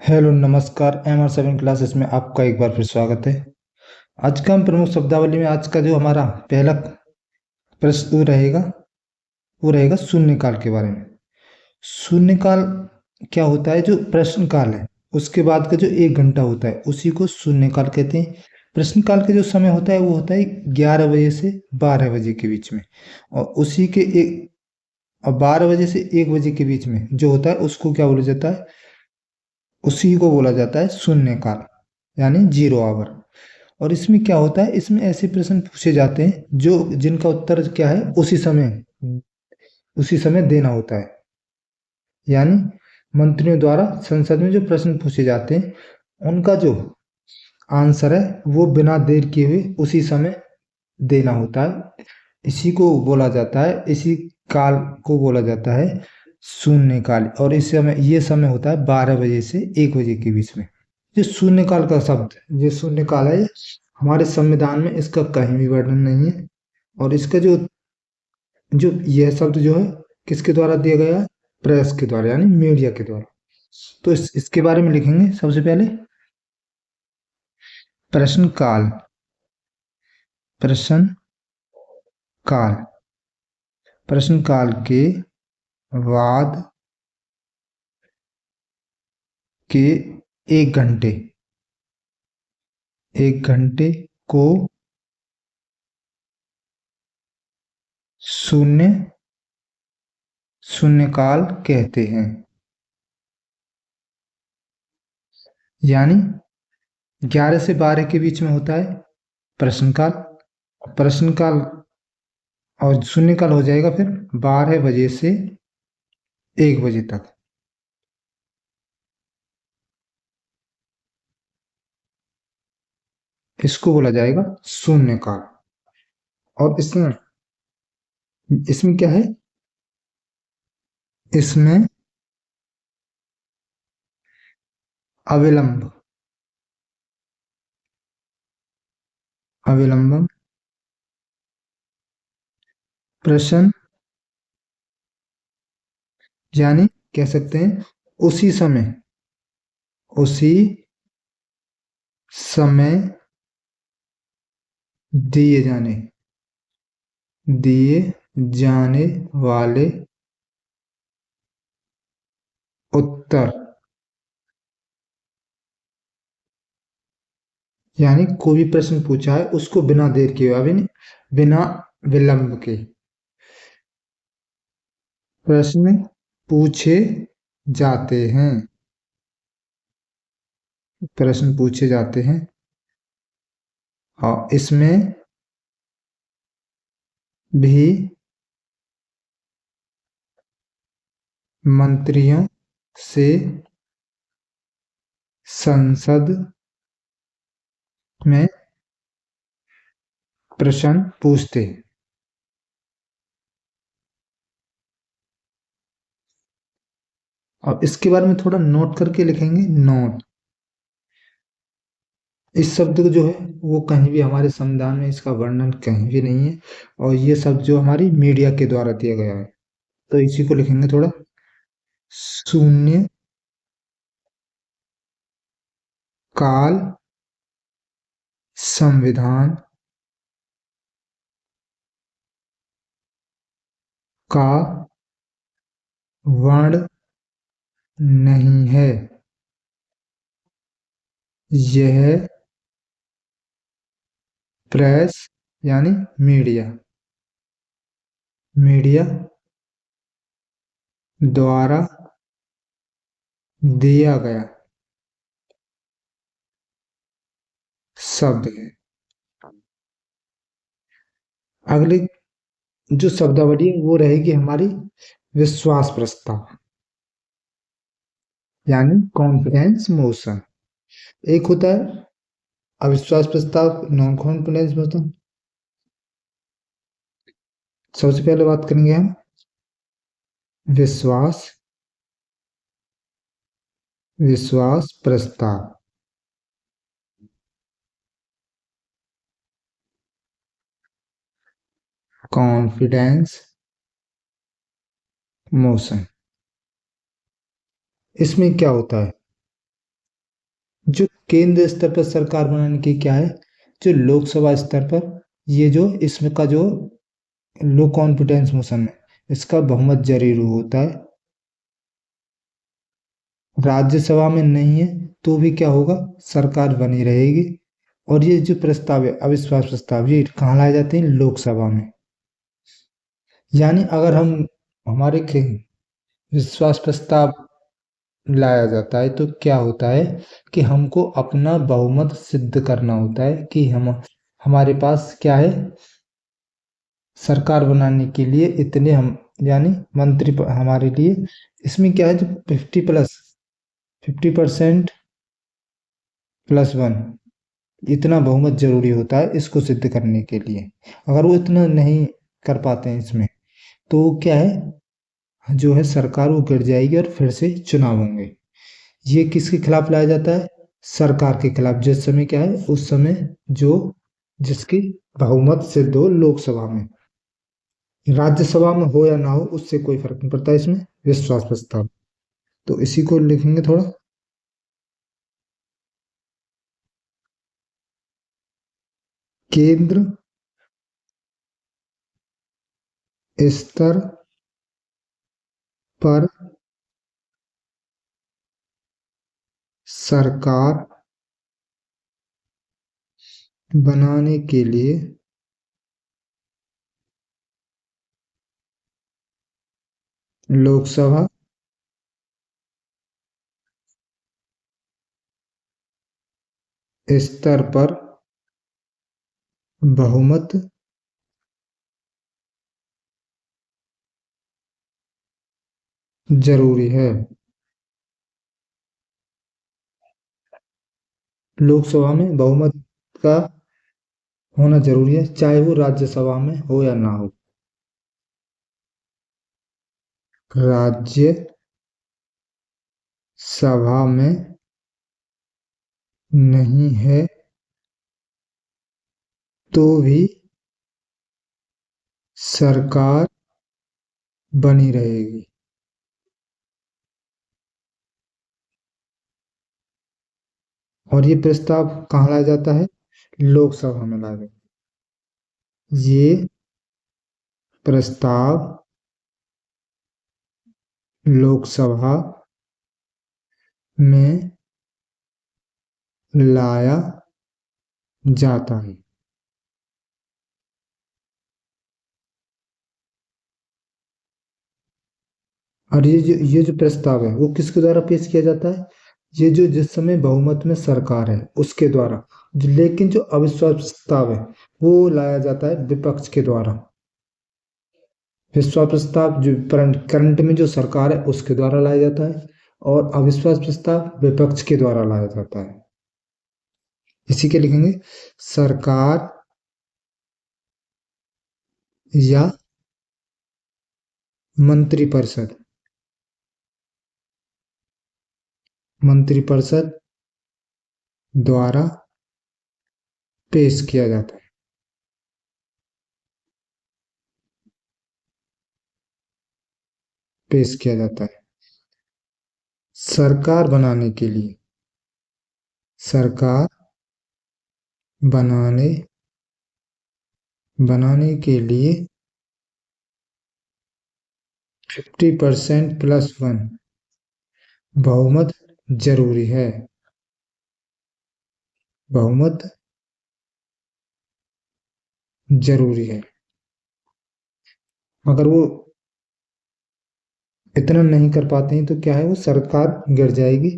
Hello नमस्कार। MR7 classes में आपका एक बार फिर स्वागत है। आज का हम प्रमुख शब्दावली में आज का जो हमारा पहला प्रश्न वो रहेगा शून्यकाल के बारे में। शून्यकाल क्या होता है? जो प्रश्नकाल है उसके बाद का जो 1 घंटा होता है उसी को शून्यकाल कहते हैं। प्रश्नकाल का जो समय होता है वो होता है 11 बजे से 12 बजे के बीच में, और उसी के एक और 12 बजे से 1 बजे के बीच में जो होता है उसको क्या बोला जाता है? उसी को बोला जाता है शून्यकाल, यानी 0 आवर। और इसमें क्या होता है? इसमें ऐसे प्रश्न पूछे जाते हैं जो जिनका उत्तर क्या है उसी समय देना होता है। यानी मंत्रियों द्वारा संसद में जो प्रश्न पूछे जाते हैं उनका जो आंसर है वो बिना देर किए हुए उसी समय देना होता है। इसी को बोला जाता है, इसी काल को बोला जाता है शून्यकाल। और इस समय ये समय होता है 12 बजे से 1 बजे के बीच में। ये शून्यकाल का शब्द, ये शून्यकाल है, हमारे संविधान में इसका कहीं भी वर्णन नहीं है। और इसका जो जो यह शब्द जो है किसके द्वारा दिया गया है? प्रेस के द्वारा, यानी मीडिया के द्वारा। तो इसके बारे में लिखेंगे सबसे पहले। प्रश्न काल, प्रश्न काल, प्रश्न काल के बाद के 1 घंटे, 1 घंटे को शून्य शून्यकाल कहते हैं। यानी 11 से 12 के बीच में होता है प्रश्नकाल। प्रश्नकाल और शून्यकाल हो जाएगा फिर 12 बजे से 1 बजे तक। इसको बोला जाएगा शून्यकाल। और इसमें इसमें क्या है? इसमें अविलंब, अविलंबम प्रश्न, यानी कह सकते हैं उसी समय, उसी समय दिए जाने, दिए जाने वाले उत्तर, यानी कोई भी प्रश्न पूछा है उसको बिना देर के, अभी नहीं, बिना विलंब के प्रश्न पूछे जाते हैं, प्रश्न पूछे जाते हैं। और इसमें भी मंत्रियों से संसद में प्रश्न पूछते हैं। और इसके बारे में थोड़ा नोट करके लिखेंगे, नोट। इस शब्द को जो है वो कहीं भी हमारे संविधान में इसका वर्णन कहीं भी नहीं है, और ये शब्द जो हमारी मीडिया के द्वारा दिया गया है। तो इसी को लिखेंगे थोड़ा, शून्य काल संविधान का वर्ण नहीं है। यह प्रेस, यानी मीडिया, मीडिया द्वारा दिया गया शब्द है। अगली जो शब्दावली है वो रहेगी हमारी विश्वास प्रस्ताव, यानी कॉन्फिडेंस मोशन। एक होता है अविश्वास प्रस्ताव, नॉन कॉन्फिडेंस मोशन। सबसे पहले बात करेंगे हम विश्वास, विश्वास प्रस्ताव। कॉन्फिडेंस मोशन, इसमें क्या होता है? जो केंद्र स्तर पर सरकार बनाने की क्या है, जो लोकसभा स्तर पर ये जो इसमें का जो लो कॉन्फिडेंस मोशन है, इसका बहुमत जरूरी होता है। राज्यसभा में नहीं है तो भी क्या होगा, सरकार बनी रहेगी। और ये जो प्रस्ताव है अविश्वास प्रस्ताव, ये कहाँ लाए जाते हैं, लोकसभा में। यानी अगर हम हमारे विश्वास प्रस्ताव लाया जाता है तो क्या होता है कि हमको अपना बहुमत सिद्ध करना होता है कि हम हमारे पास क्या है, सरकार बनाने के लिए इतने हम, यानी मंत्री हमारे लिए इसमें क्या है, जो 50% +1 इतना बहुमत जरूरी होता है इसको सिद्ध करने के लिए। अगर वो इतना नहीं कर पाते हैं इसमें, तो क्या है, जो है सरकार वो गिर जाएगी और फिर से चुनाव होंगे। ये किसके खिलाफ लाया जाता है, सरकार के खिलाफ, जिस समय क्या है, उस समय जो जिसकी बहुमत सिद्ध हो लोकसभा में। राज्यसभा में हो या ना हो उससे कोई फर्क नहीं पड़ता इसमें, विश्वास प्रस्ताव। तो इसी को लिखेंगे थोड़ा। केंद्र स्तर पर सरकार बनाने के लिए लोकसभा स्तर पर बहुमत जरूरी है। लोकसभा में बहुमत का होना जरूरी है, चाहे वो राज्यसभा में हो या ना हो। राज्य सभा में नहीं है तो भी सरकार बनी रहेगी। और ये प्रस्ताव कहाँ लाया जाता है, लोकसभा में लाया जाता है। ये प्रस्ताव लोकसभा में लाया जाता है। और ये जो प्रस्ताव है वो किसके द्वारा पेश किया जाता है, ये जो जिस समय बहुमत में सरकार है उसके द्वारा। लेकिन जो अविश्वास प्रस्ताव है वो लाया जाता है विपक्ष के द्वारा। विश्वास प्रस्ताव जो करंट में जो सरकार है उसके द्वारा लाया जाता है, और अविश्वास प्रस्ताव विपक्ष के द्वारा लाया जाता है। इसी के लिखेंगे, सरकार या मंत्रिपरिषद, मंत्रिपरिषद द्वारा पेश किया जाता है। पेश किया जाता है सरकार बनाने के लिए। सरकार बनाने बनाने के लिए 50% +1 बहुमत जरूरी है। बहुमत जरूरी है। अगर वो इतना नहीं कर पाते हैं तो क्या है, वो सरकार गिर जाएगी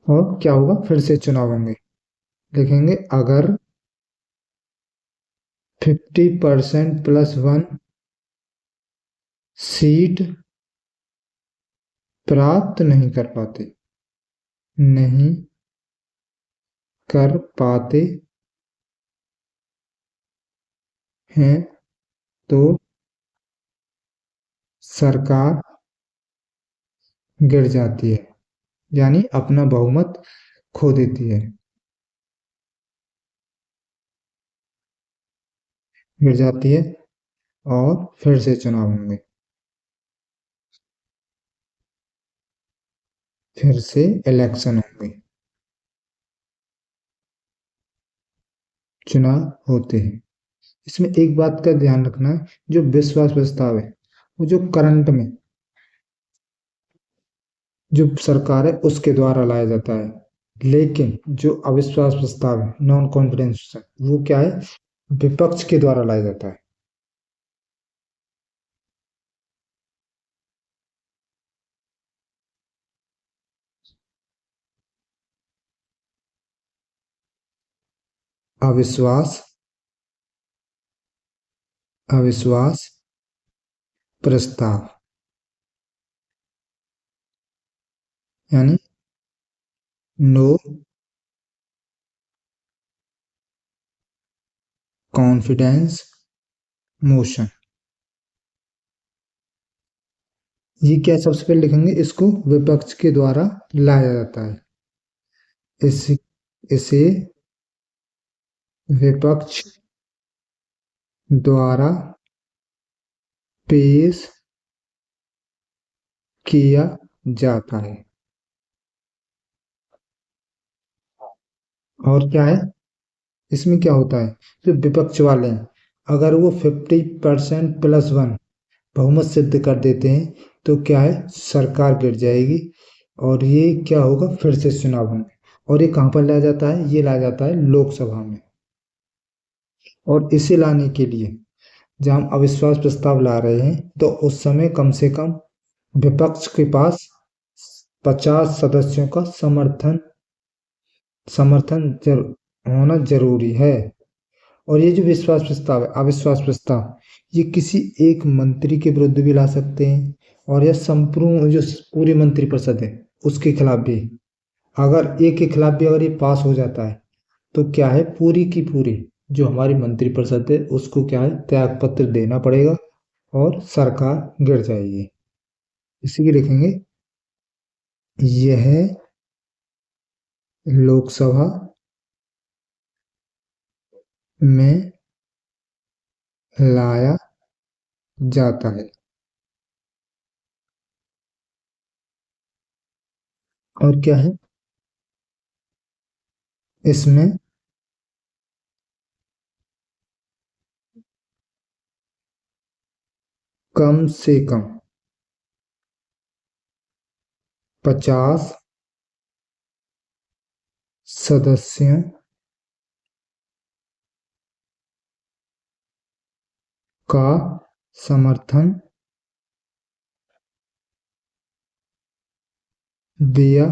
और क्या होगा, फिर से चुनाव होंगे। लिखेंगे, अगर 50% +1 सीट प्राप्त नहीं कर पाते हैं तो सरकार गिर जाती है, यानी अपना बहुमत खो देती है, गिर जाती है और फिर से चुनाव होंगे। फिर से इलेक्शन होंगे। चुनाव होते हैं। इसमें एक बात का ध्यान रखना है, जो विश्वास प्रस्ताव है वो जो करंट में जो सरकार है उसके द्वारा लाया जाता है, लेकिन जो अविश्वास प्रस्ताव है नॉन कॉन्फिडेंस वो क्या है, विपक्ष के द्वारा लाया जाता है। अविश्वास अविश्वास प्रस्ताव यानी नो कॉन्फिडेंस मोशन। ये क्या सबसे पहले लिखेंगे, इसको विपक्ष के द्वारा लाया जाता है। इस इसे विपक्ष द्वारा पेश किया जाता है। और क्या है, इसमें क्या होता है, जो विपक्ष वाले हैं अगर वो 50% +1 बहुमत सिद्ध कर देते हैं तो क्या है, सरकार गिर जाएगी और ये क्या होगा, फिर से चुनाव होंगे। और ये कहाँ पर लाया जाता है, ये लाया जाता है लोकसभा में। और इसे लाने के लिए जब हम अविश्वास प्रस्ताव ला रहे हैं तो उस समय कम से कम विपक्ष के पास 50 सदस्यों का समर्थन होना जरूरी है। और ये जो विश्वास प्रस्ताव है, अविश्वास प्रस्ताव, ये किसी एक मंत्री के विरुद्ध भी ला सकते हैं और यह संपूर्ण जो पूरी मंत्रिपरिषद है उसके खिलाफ भी। अगर एक के खिलाफ भी अगर ये पास हो जाता है तो क्या है, पूरी की पूरी जो हमारी मंत्रिपरिषद है उसको क्या है, त्याग पत्र देना पड़ेगा और सरकार गिर जाएगी। इसी के लिखेंगे, यह लोकसभा में लाया जाता है। और क्या है, इसमें कम से कम 50 सदस्यों का समर्थन दिया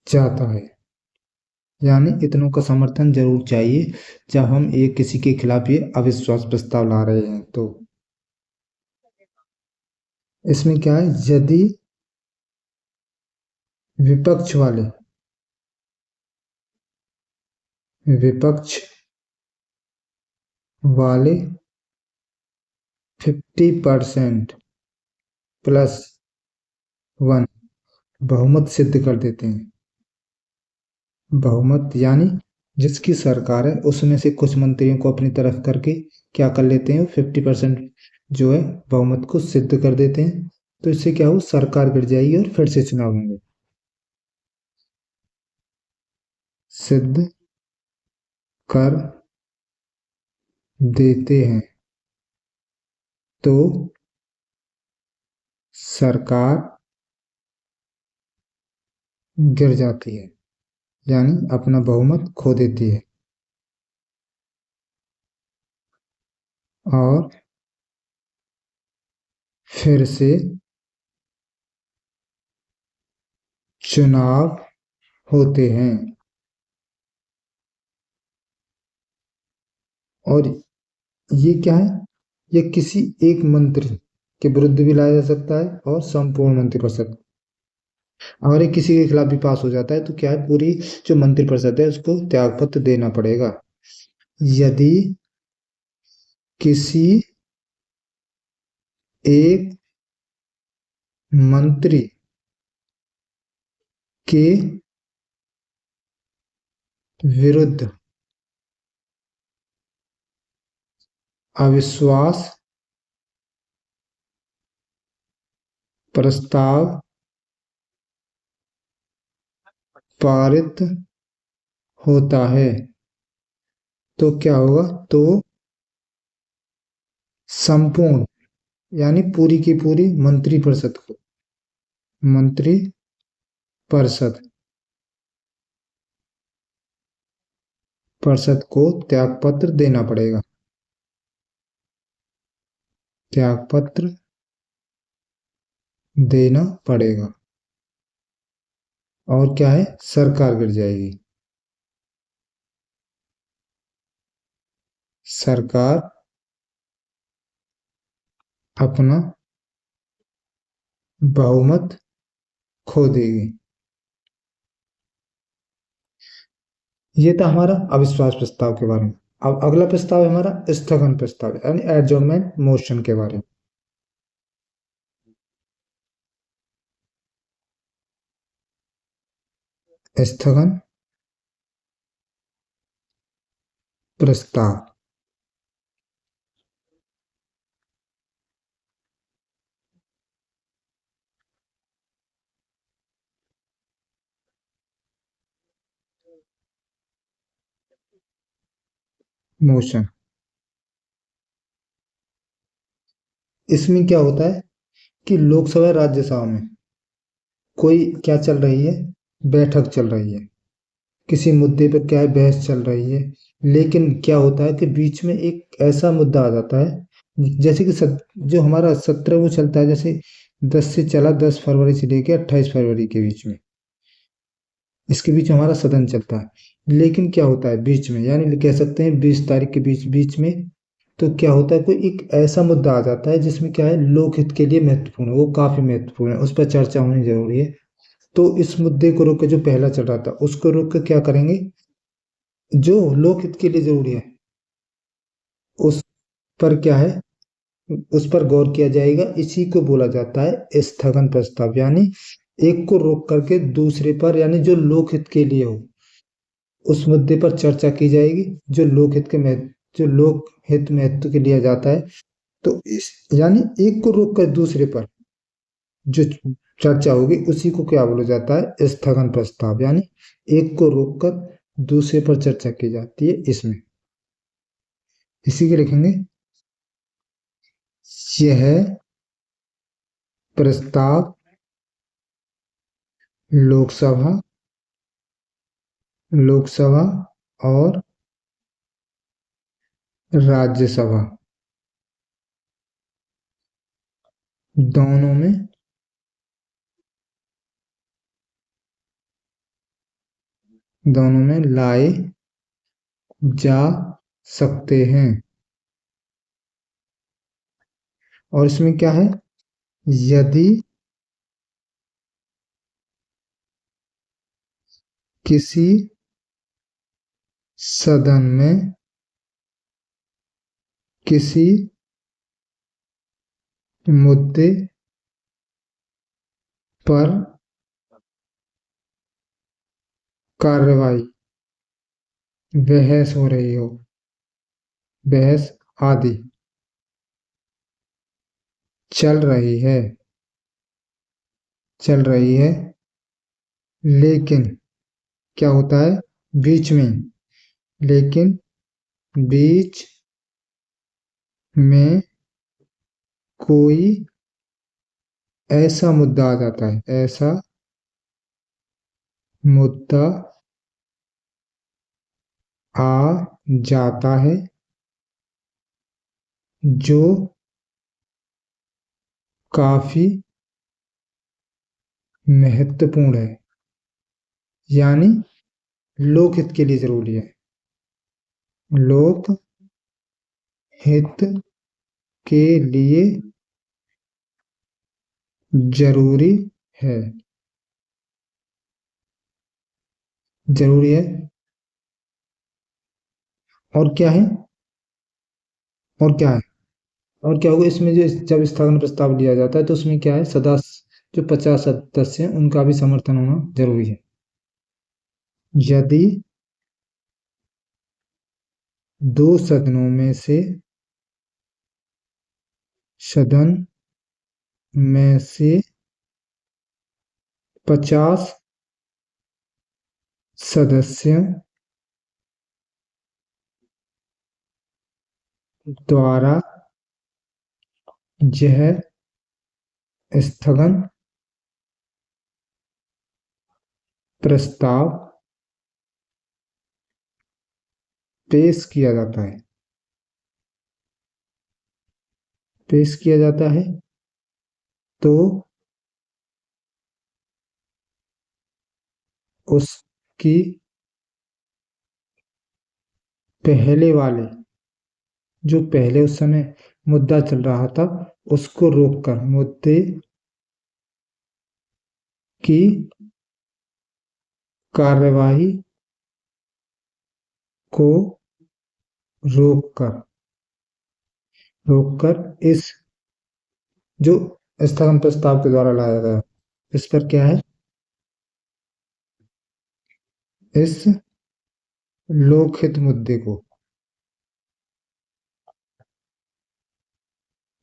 जाता है। यानी इतनों का समर्थन जरूर चाहिए जब हम एक किसी के खिलाफ ये अविश्वास प्रस्ताव ला रहे हैं तो। इसमें क्या है, यदि विपक्ष वाले विपक्ष वाले 50%+1 बहुमत सिद्ध कर देते हैं। बहुमत यानी जिसकी सरकार है उसमें से कुछ मंत्रियों को अपनी तरफ करके क्या कर लेते हैं, 50% जो है बहुमत को सिद्ध कर देते हैं। तो इससे क्या हो, सरकार गिर जाएगी और फिर से चुनाव होंगे। सिद्ध कर देते हैं तो सरकार गिर जाती है, यानी अपना बहुमत खो देती है और फिर से चुनाव होते हैं। और ये क्या है, ये किसी एक मंत्री के विरुद्ध भी लाया जा सकता है और संपूर्ण मंत्रिपरिषद, अगर ये किसी के खिलाफ भी पास हो जाता है तो क्या है, पूरी जो मंत्रिपरिषद है उसको त्यागपत्र देना पड़ेगा। यदि किसी एक मंत्री के विरुद्ध अविश्वास प्रस्ताव पारित होता है तो क्या होगा? तो संपूर्ण यानी पूरी की पूरी मंत्री परिषद को त्यागपत्र देना पड़ेगा। त्यागपत्र देना पड़ेगा। और क्या है? सरकार गिर जाएगी। सरकार अपना बहुमत खो देगी। ये था हमारा अविश्वास प्रस्ताव के बारे में। अब अगला प्रस्ताव है हमारा स्थगन प्रस्ताव यानी एडजॉर्नमेंट मोशन के बारे में। स्थगन प्रस्ताव। मोशन। इसमें क्या होता है कि लोकसभा राज्यसभा में कोई क्या चल रही है? बैठक चल रही है। किसी मुद्दे पर क्या है? बहस चल रही है। लेकिन क्या होता है कि बीच में एक ऐसा मुद्दा आ जाता है जैसे कि जो हमारा सत्र वो चलता है, जैसे 10 से चला, 10 फरवरी से लेकर 28 फरवरी के बीच में, इसके बीच हमारा सदन चलता है। लेकिन क्या होता है बीच में, यानी कह सकते हैं 20 तारीख के बीच बीच में, तो क्या होता है कोई एक ऐसा मुद्दा आ जाता है जिसमें क्या है लोकहित के लिए महत्वपूर्ण है, वो काफी महत्वपूर्ण है, उस पर चर्चा होनी जरूरी है। तो इस मुद्दे को रोक के, जो पहला चल रहा था उसको रोक के क्या करेंगे, जो लोकहित के लिए जरूरी है उस पर क्या है, उस पर गौर किया जाएगा। इसी को बोला जाता है स्थगन प्रस्ताव, यानी एक को रोक करके दूसरे पर, यानी जो लोकहित के लिए हो उस मुद्दे पर चर्चा की जाएगी। जो लोकहित महत्व के लिया जाता है, तो इस यानी एक को रोक कर दूसरे पर जो चर्चा होगी उसी को क्या बोला जाता है? स्थगन प्रस्ताव, यानी एक को रोककर दूसरे पर चर्चा की जाती है इसमें। इसी के लिखेंगे, यह प्रस्ताव लोकसभा लोकसभा और राज्यसभा दोनों में लाए जा सकते हैं। और इसमें क्या है? यदि किसी सदन में किसी मुद्दे पर कार्रवाई, बहस हो रही हो, बहस आदि चल रही है चल रही है, लेकिन क्या होता है बीच में, लेकिन बीच में कोई ऐसा मुद्दा आ जाता है, ऐसा मुद्दा आ जाता है जो काफी महत्वपूर्ण है, यानी लोकहित के लिए जरूरी है, लोकहित के लिए जरूरी है जरूरी है। और क्या है? और क्या है? और क्या होगा इसमें, जो जब स्थगन प्रस्ताव लिया जाता है तो उसमें क्या है, सदस्य जो 50 सदस्य हैं उनका भी समर्थन होना जरूरी है। यदि दो सदनों में से सदन में से 50 सदस्य द्वारा यह स्थगन प्रस्ताव पेश किया जाता है, पेश किया जाता है तो उसकी पहले वाले, जो पहले उस समय मुद्दा चल रहा था उसको रोककर मुद्दे की कार्यवाही को रोककर रोककर इस जो स्थगन प्रस्ताव के द्वारा लाया गया इस पर क्या है, इस लोकहित मुद्दे को,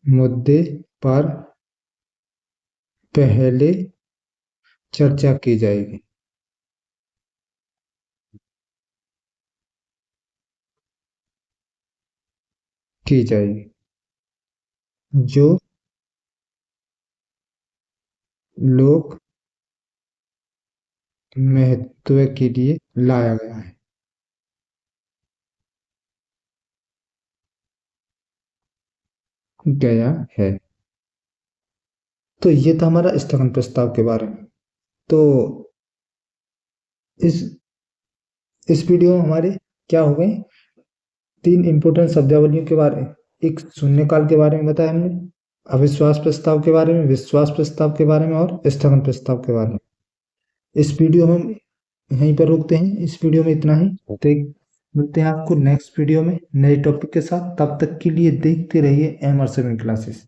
मुद्दे पर पहले चर्चा की जाएगी, की जाएगी जो लोक महत्व के लिए लाया गया है। गया है। तो ये था हमारा स्थगन प्रस्ताव के बारे में। तो इस वीडियो में हमारे क्या हो गए, 3 इंपोर्टेंट शब्दावलियों के बारे में, एक शून्यकाल के बारे में बताया हमने, अविश्वास प्रस्ताव के बारे में, विश्वास प्रस्ताव के बारे में और स्थगन प्रस्ताव के बारे में। इस वीडियो में हम यहीं पर रोकते हैं, इस वीडियो में इतना ही। मिलते हैं आपको नेक्स्ट वीडियो में नए टॉपिक के साथ। तब तक के लिए देखते रहिए MR7 क्लासेस।